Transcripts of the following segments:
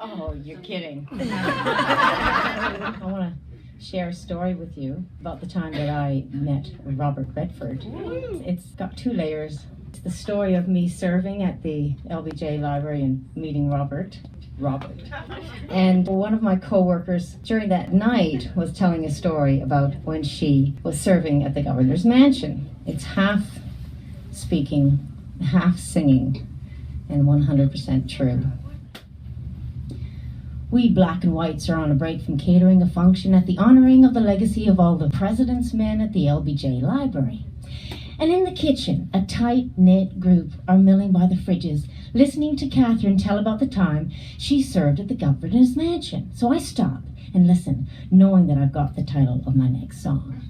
Oh, you're kidding. I want to share a story with you about the time that I met Robert Redford. It's got two layers. It's the story of me serving at the LBJ Library and meeting Robert. And one of my co-workers during that night was telling a story about when she was serving at the governor's mansion. It's half speaking, half singing, and 100% true. We black and whites are on a break from catering a function at the honoring of the legacy of all the president's men at the LBJ Library. And in the kitchen, a tight-knit group are milling by the fridges, listening to Catherine tell about the time she served at the governor's mansion. So I stop and listen, knowing that I've got the title of my next song.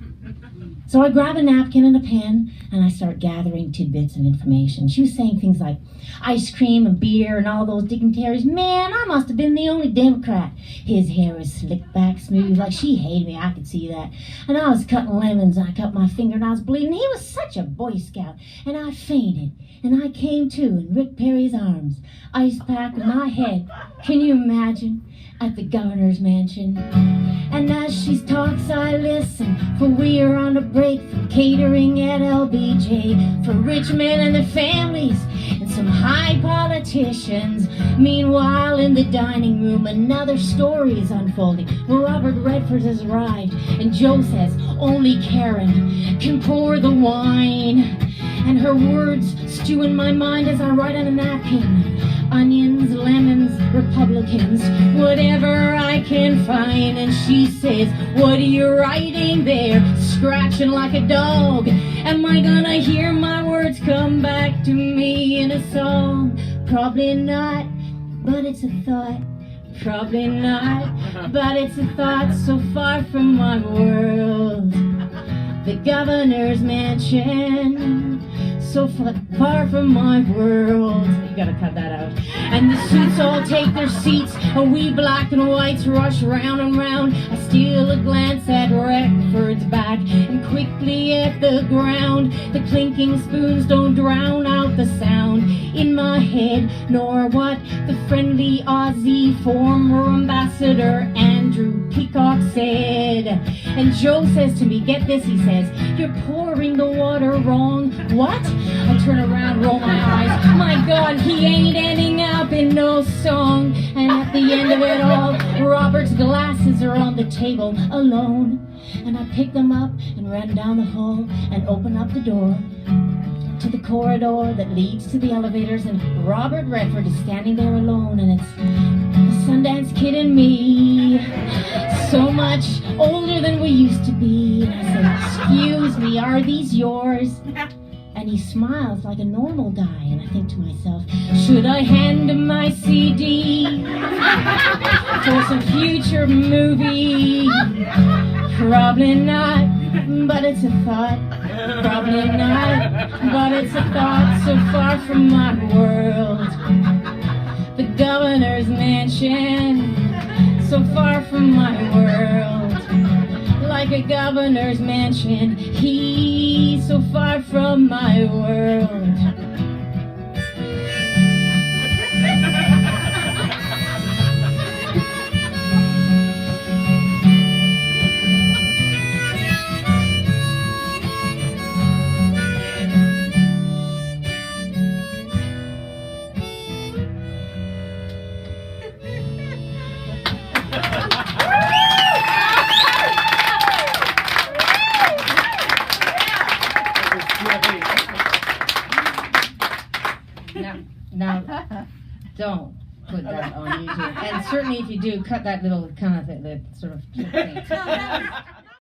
So I grab a napkin and a pen, and I start gathering tidbits of information. She was saying things like ice cream and beer and all those dignitaries. Man, I must have been the only Democrat. His hair was slicked back smooth, like she hated me, I could see that. And I was cutting lemons, and I cut my finger, and I was bleeding. He was such a Boy Scout, and I fainted. And I came to in Rick Perry's arms, ice pack with my head. Can you imagine? At the governor's mansion. And as she talks, I listen, for we are on a break from catering at LBJ, for rich men and their families and some high politicians. Meanwhile, in the dining room, another story is unfolding. Robert Redford has arrived, and Joe says only Karen can pour the wine. And her words stew in my mind as I write on a napkin. Onions, lemons, Republicans, whatever I can find. And she says, what are you writing there, scratching like a dog? Am I gonna hear my words come back to me in a song? Probably not, but it's a thought. Probably not, but it's a thought so far from my world. The governor's mansion, so far from my world. You gotta cut that out. And the suits all take their seats, and we black and whites rush round and round. I steal a glance at Redford's back, and quickly at the ground. The clinking spoons don't drown out the sound in my head, nor what the friendly Aussie former ambassador Andrew Peacock said. And Joe says to me, get this, he says, you're pouring the water wrong. What? I turn around, roll my eyes. My God, he ain't ending up in no song. And at the end of it all, Robert's glasses are on the table alone. And I pick them up and run down the hall and open up the door to the corridor that leads to the elevators, and Robert Redford is standing there alone, and it's the Sundance Kid and me, so much older than we used to be. And I said, excuse me, are these yours? And he smiles like a normal guy, and I think to myself, should I hand him my CD for some future movie? Probably not, but it's a thought. Probably not, but it's a thought so far from my world. The governor's mansion, so far from my world. Like a governor's mansion, he's so far from my world. Now, don't put that on YouTube. And certainly if you do, cut that little kind of the sort of thing.